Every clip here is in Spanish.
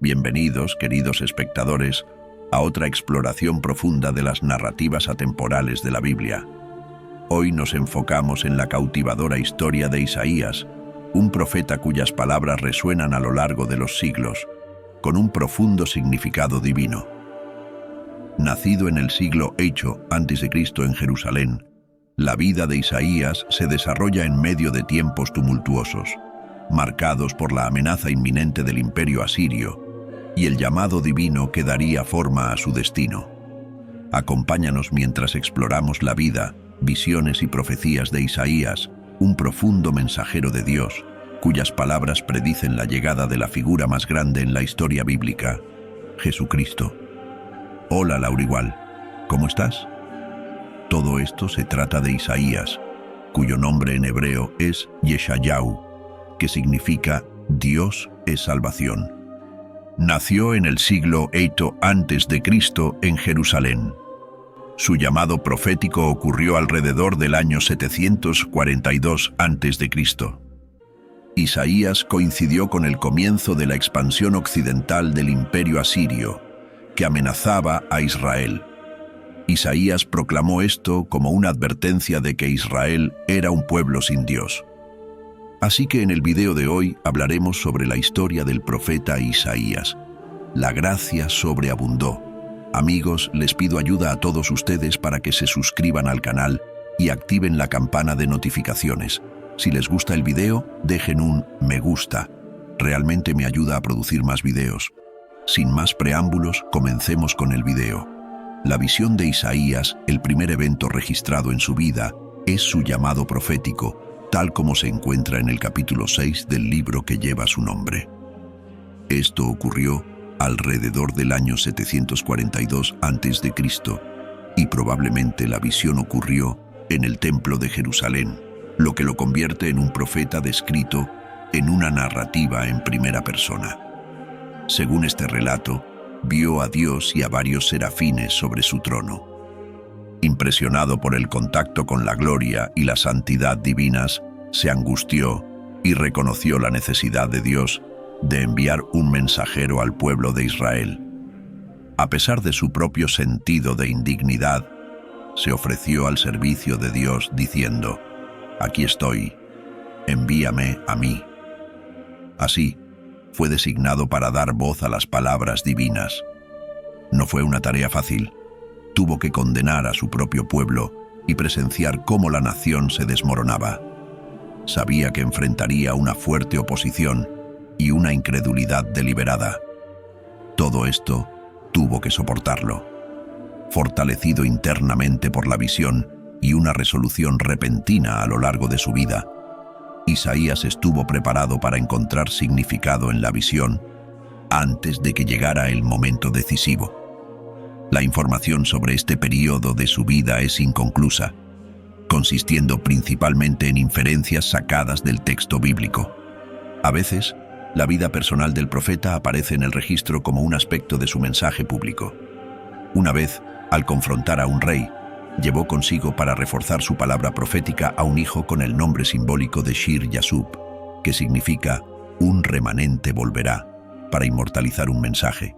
Bienvenidos, queridos espectadores, a otra exploración profunda de las narrativas atemporales de la Biblia. Hoy nos enfocamos en la cautivadora historia de Isaías, un profeta cuyas palabras resuenan a lo largo de los siglos, con un profundo significado divino. Nacido en el siglo VIII a.C. en Jerusalén, la vida de Isaías se desarrolla en medio de tiempos tumultuosos, marcados por la amenaza inminente del imperio asirio y el llamado divino que daría forma a su destino. Acompáñanos mientras exploramos la vida, visiones y profecías de Isaías, un profundo mensajero de Dios, cuyas palabras predicen la llegada de la figura más grande en la historia bíblica, Jesucristo. Hola Laurigual, ¿cómo estás? Todo esto se trata de Isaías, cuyo nombre en hebreo es Yeshayahu, que significa Dios es salvación. Nació en el siglo VIII a.C. en Jerusalén. Su llamado profético ocurrió alrededor del año 742 a.C. Isaías coincidió con el comienzo de la expansión occidental del imperio asirio, que amenazaba a Israel. Isaías proclamó esto como una advertencia de que Israel era un pueblo sin Dios. Así que en el video de hoy hablaremos sobre la historia del profeta Isaías. La gracia sobreabundó. Amigos, les pido ayuda a todos ustedes para que se suscriban al canal y activen la campana de notificaciones. Si les gusta el video, dejen un me gusta. Realmente me ayuda a producir más videos. Sin más preámbulos, comencemos con el video. La visión de Isaías, el primer evento registrado en su vida, es su llamado profético, tal como se encuentra en el capítulo 6 del libro que lleva su nombre. Esto ocurrió alrededor del año 742 a.C. y probablemente la visión ocurrió en el templo de Jerusalén, lo que lo convierte en un profeta descrito en una narrativa en primera persona. Según este relato, vio a Dios y a varios serafines sobre su trono. Impresionado por el contacto con la gloria y la santidad divinas, se angustió y reconoció la necesidad de Dios de enviar un mensajero al pueblo de Israel. A pesar de su propio sentido de indignidad, se ofreció al servicio de Dios diciendo: «Aquí estoy, envíame a mí». Así, fue designado para dar voz a las palabras divinas. No fue una tarea fácil. Tuvo que condenar a su propio pueblo y presenciar cómo la nación se desmoronaba. Sabía que enfrentaría una fuerte oposición y una incredulidad deliberada. Todo esto tuvo que soportarlo. Fortalecido internamente por la visión y una resolución repentina a lo largo de su vida, Isaías estuvo preparado para encontrar significado en la visión antes de que llegara el momento decisivo. La información sobre este período de su vida es inconclusa, consistiendo principalmente en inferencias sacadas del texto bíblico. A veces, la vida personal del profeta aparece en el registro como un aspecto de su mensaje público. Una vez, al confrontar a un rey, llevó consigo para reforzar su palabra profética a un hijo con el nombre simbólico de Shir Yasub, que significa «un remanente volverá», para inmortalizar un mensaje.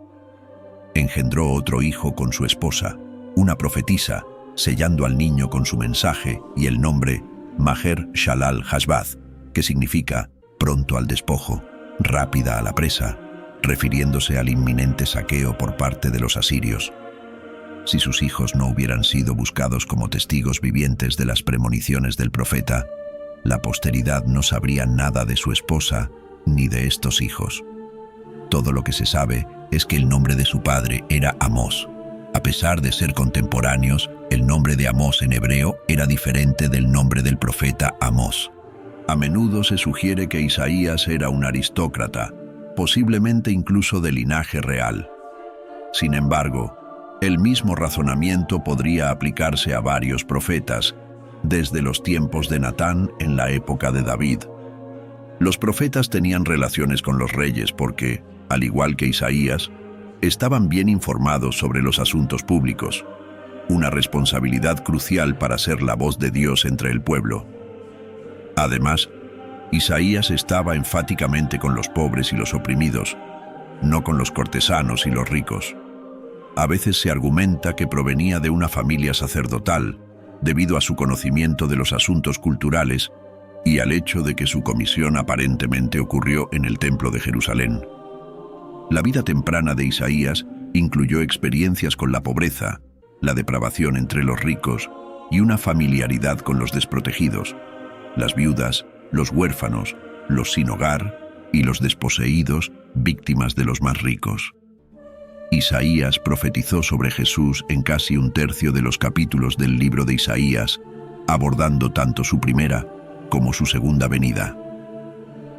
Engendró otro hijo con su esposa, una profetisa, sellando al niño con su mensaje y el nombre Maher Shalal Hashbaz, que significa «pronto al despojo, rápida a la presa», refiriéndose al inminente saqueo por parte de los asirios. Si sus hijos no hubieran sido buscados como testigos vivientes de las premoniciones del profeta, la posteridad no sabría nada de su esposa ni de estos hijos. Todo lo que se sabe es que el nombre de su padre era Amós. A pesar de ser contemporáneos, el nombre de Amós en hebreo era diferente del nombre del profeta Amós. A menudo se sugiere que Isaías era un aristócrata, posiblemente incluso de linaje real. Sin embargo, el mismo razonamiento podría aplicarse a varios profetas, desde los tiempos de Natán en la época de David. Los profetas tenían relaciones con los reyes porque, al igual que Isaías, estaban bien informados sobre los asuntos públicos, una responsabilidad crucial para ser la voz de Dios entre el pueblo. Además, Isaías estaba enfáticamente con los pobres y los oprimidos, no con los cortesanos y los ricos. A veces se argumenta que provenía de una familia sacerdotal, debido a su conocimiento de los asuntos culturales y al hecho de que su comisión aparentemente ocurrió en el Templo de Jerusalén. La vida temprana de Isaías incluyó experiencias con la pobreza, la depravación entre los ricos y una familiaridad con los desprotegidos, las viudas, los huérfanos, los sin hogar y los desposeídos, víctimas de los más ricos. Isaías profetizó sobre Jesús en casi un tercio de los capítulos del libro de Isaías, abordando tanto su primera como su segunda venida.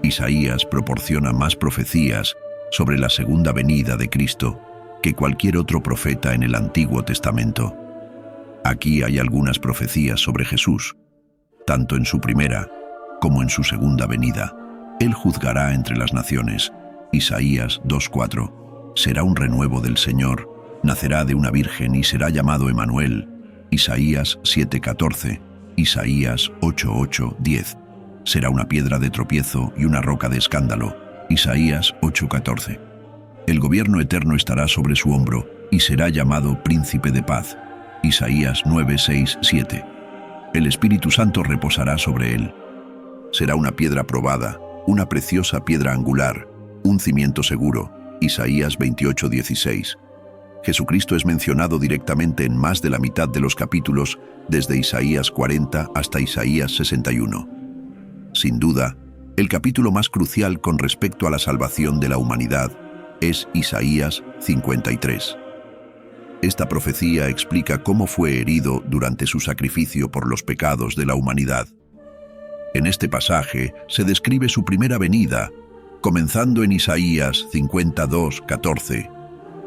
Isaías proporciona más profecías sobre la segunda venida de Cristo que cualquier otro profeta en el Antiguo Testamento. Aquí hay algunas profecías sobre Jesús, tanto en su primera como en su segunda venida. Él juzgará entre las naciones. Isaías 2:4. Será un renuevo del Señor, nacerá de una virgen y será llamado Emanuel. Isaías 7:14. Isaías 8:8-10. Será una piedra de tropiezo y una roca de escándalo. Isaías 8:14. El gobierno eterno estará sobre su hombro y será llamado Príncipe de Paz. Isaías 9:6-7. El Espíritu Santo reposará sobre él. Será una piedra probada, una preciosa piedra angular, un cimiento seguro. Isaías 28:16. Jesucristo es mencionado directamente en más de la mitad de los capítulos, desde Isaías 40 hasta Isaías 61. Sin duda, el capítulo más crucial con respecto a la salvación de la humanidad es Isaías 53. Esta profecía explica cómo fue herido durante su sacrificio por los pecados de la humanidad. En este pasaje se describe su primera venida, comenzando en Isaías 52:14,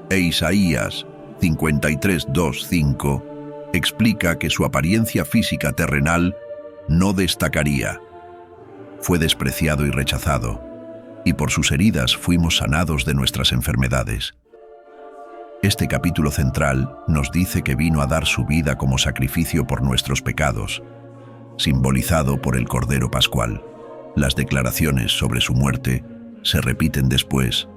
e Isaías 53:2-5 explica que su apariencia física terrenal no destacaría. Fue despreciado y rechazado, y por sus heridas fuimos sanados de nuestras enfermedades. Este capítulo central nos dice que vino a dar su vida como sacrificio por nuestros pecados, simbolizado por el Cordero Pascual. Las declaraciones sobre su muerte se repiten después,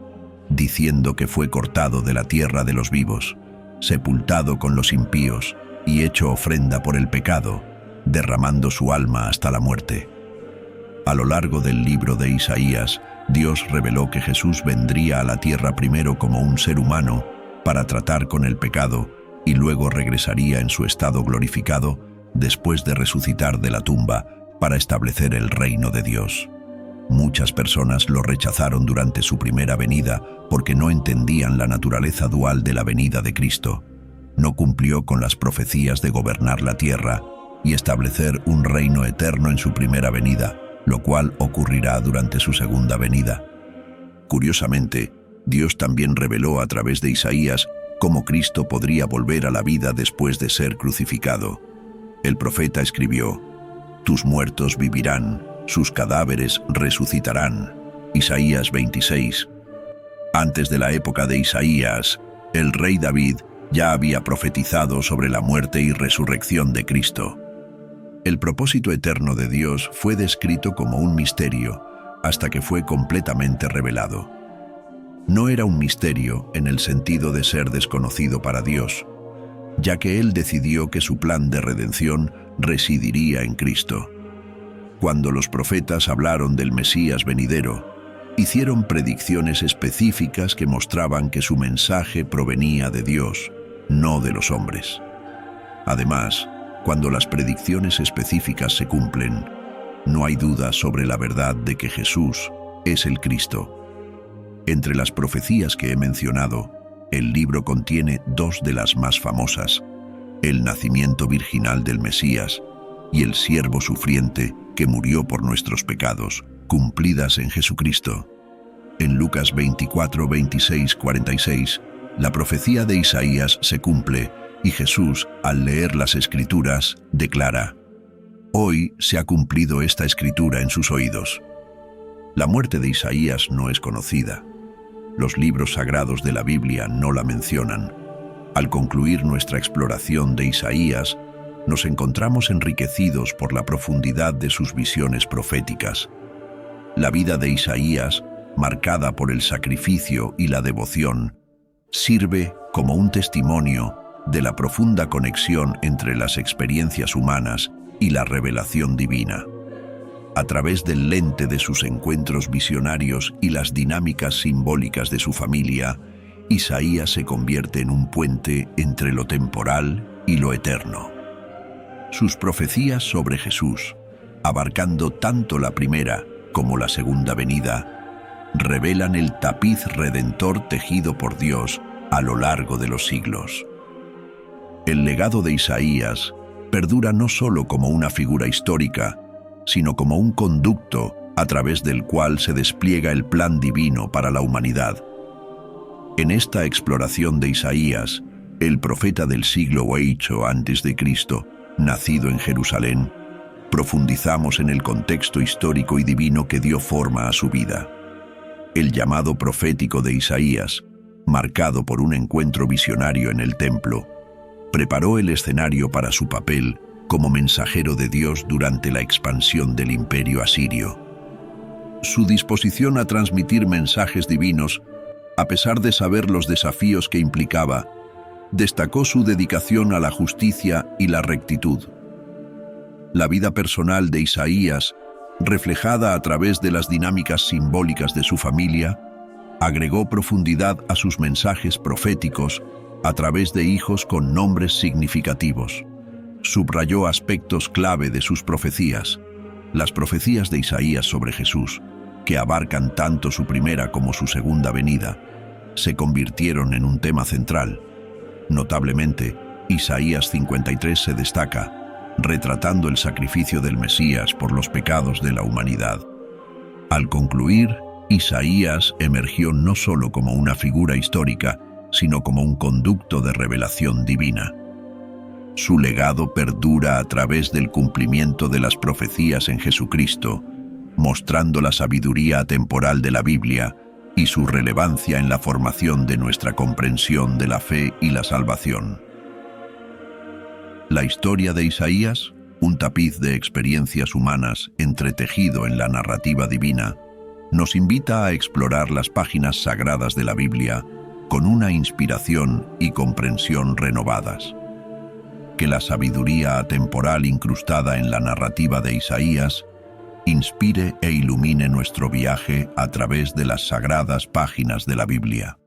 diciendo que fue cortado de la tierra de los vivos, sepultado con los impíos y hecho ofrenda por el pecado, derramando su alma hasta la muerte. A lo largo del libro de Isaías, Dios reveló que Jesús vendría a la tierra primero como un ser humano para tratar con el pecado y luego regresaría en su estado glorificado después de resucitar de la tumba para establecer el reino de Dios. Muchas personas lo rechazaron durante su primera venida porque no entendían la naturaleza dual de la venida de Cristo. No cumplió con las profecías de gobernar la tierra y establecer un reino eterno en su primera venida, lo cual ocurrirá durante su segunda venida. Curiosamente, Dios también reveló a través de Isaías cómo Cristo podría volver a la vida después de ser crucificado. El profeta escribió: «Tus muertos vivirán, sus cadáveres resucitarán». Isaías 26. Antes de la época de Isaías, el rey David ya había profetizado sobre la muerte y resurrección de Cristo. El propósito eterno de Dios fue descrito como un misterio hasta que fue completamente revelado. No era un misterio en el sentido de ser desconocido para Dios, ya que Él decidió que su plan de redención residiría en Cristo. Cuando los profetas hablaron del Mesías venidero, hicieron predicciones específicas que mostraban que su mensaje provenía de Dios, no de los hombres. Además, cuando las predicciones específicas se cumplen, no hay duda sobre la verdad de que Jesús es el Cristo. Entre las profecías que he mencionado, el libro contiene dos de las más famosas: el nacimiento virginal del Mesías y el siervo sufriente que murió por nuestros pecados, cumplidas en Jesucristo. En Lucas 24, 26, 46, la profecía de Isaías se cumple y Jesús, al leer las Escrituras, declara: «Hoy se ha cumplido esta escritura en sus oídos». La muerte de Isaías no es conocida. Los libros sagrados de la Biblia no la mencionan. Al concluir nuestra exploración de Isaías, nos encontramos enriquecidos por la profundidad de sus visiones proféticas. La vida de Isaías marcada por el sacrificio y la devoción, sirve como un testimonio de la profunda conexión entre las experiencias humanas y la revelación divina. A través del lente de sus encuentros visionarios y las dinámicas simbólicas de su familia, Isaías se convierte en un puente entre lo temporal y lo eterno. Sus profecías sobre Jesús, abarcando tanto la primera como la segunda venida, revelan el tapiz redentor tejido por Dios a lo largo de los siglos. El legado de Isaías perdura no solo como una figura histórica, sino como un conducto a través del cual se despliega el plan divino para la humanidad. En esta exploración de Isaías, el profeta del siglo VIII a.C., nacido en Jerusalén, profundizamos en el contexto histórico y divino que dio forma a su vida. El llamado profético de Isaías, marcado por un encuentro visionario en el templo, preparó el escenario para su papel como mensajero de Dios durante la expansión del imperio asirio. Su disposición a transmitir mensajes divinos, a pesar de saber los desafíos que implicaba, destacó su dedicación a la justicia y la rectitud. La vida personal de Isaías, reflejada a través de las dinámicas simbólicas de su familia, agregó profundidad a sus mensajes proféticos a través de hijos con nombres significativos. Subrayó aspectos clave de sus profecías. Las profecías de Isaías sobre Jesús, que abarcan tanto su primera como su segunda venida, se convirtieron en un tema central. Notablemente, Isaías 53 se destaca, retratando el sacrificio del Mesías por los pecados de la humanidad. Al concluir, Isaías emergió no solo como una figura histórica, sino como un conducto de revelación divina. Su legado perdura a través del cumplimiento de las profecías en Jesucristo, mostrando la sabiduría atemporal de la Biblia y su relevancia en la formación de nuestra comprensión de la fe y la salvación. La historia de Isaías, un tapiz de experiencias humanas entretejido en la narrativa divina, nos invita a explorar las páginas sagradas de la Biblia con una inspiración y comprensión renovadas. Que la sabiduría atemporal incrustada en la narrativa de Isaías inspire e ilumine nuestro viaje a través de las sagradas páginas de la Biblia.